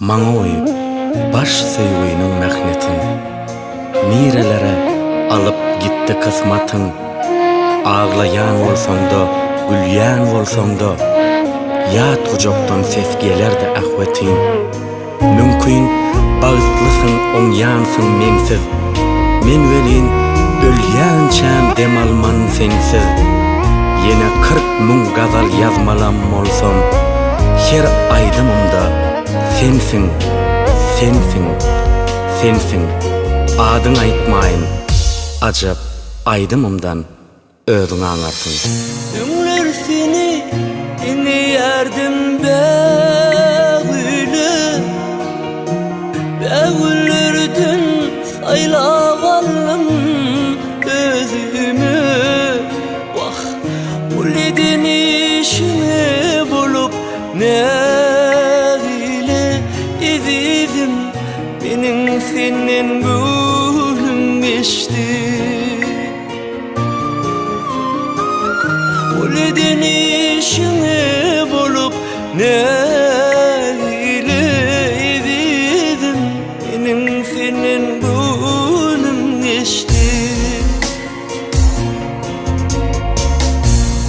maňa oýup baş söýgüniň mähnetin. Nirelere alyp gitdi kysmatyň. Ağlayan bolsaň-da, gülýän bolsaň-da, ýat gujokdan ses gelerdi ahwetin. Mümkin bagtlysyň oňýansyň mensiz. Men welin ölýänçäm dem alman sensiz. Ýene 40 000 gazal ýazmalam bolsam, her aýdymymda sensiň, sensiň, sensiň. Adyň aýtmaýyn, ajap aýdymymdan özüň aňarsyn. Ömür seni dinlerdim bägüli, bägülürdün saýlagalym özümi. Wah, uledin işini bulup nägili izizim, meniň senden gülüm geçti. Uledin işini bulup nägili izizim, meniň senden gülüm geçti.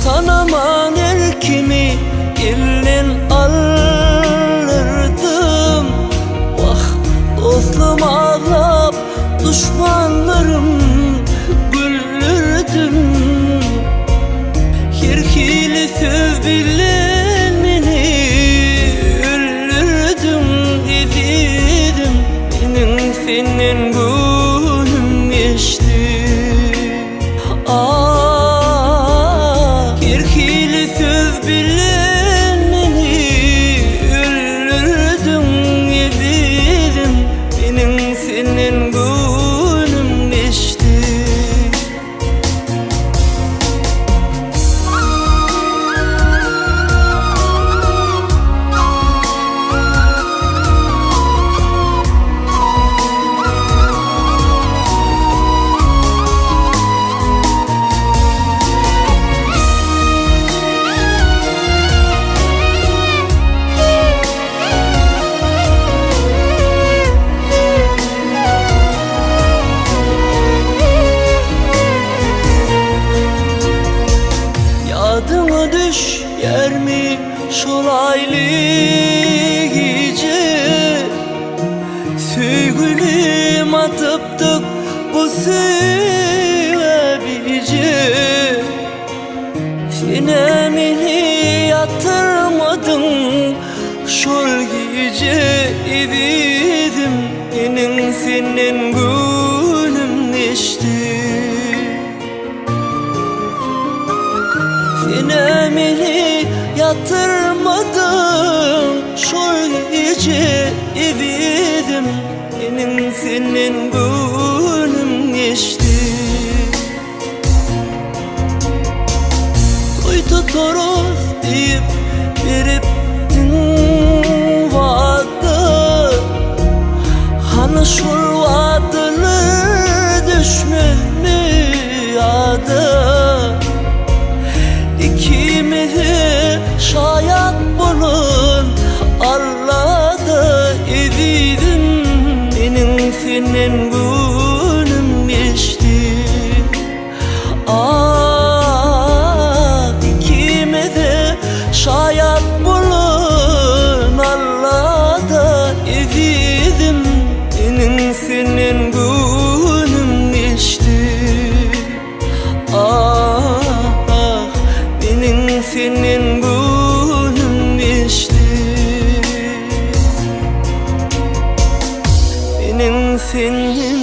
Tanaman erkimi elden alırdım. Vah, dostum ağlap, düşmanlarım güldürdüm. Herkili söz bilen meni öldürdüm, izledim, meniň senden gülüm geçti. Herkili söz bilen meni öldürdüm, izledim, meniň senden gülüm geçti. Yadıma düş yer mi şolaylı gece? Söygülüm atıptık bu sebebice. Sine meni yatırmadın şol gece, izledim, meniň senden gülüm geçti. Sine meni yatırmadın şol gece, izledim, meniň senden gülüm geçti. Toy tutarız deyip beripdin wada, hana şol wadalar düşmeli ýada. İkimizi şayat bulun Allah'da izledim, meniň senden gülüm geçti. İkimizi şayat bulun Allah'da izledim, meniň senden gülüm geçti. Meniň senden gülüm geçti. Meniň senden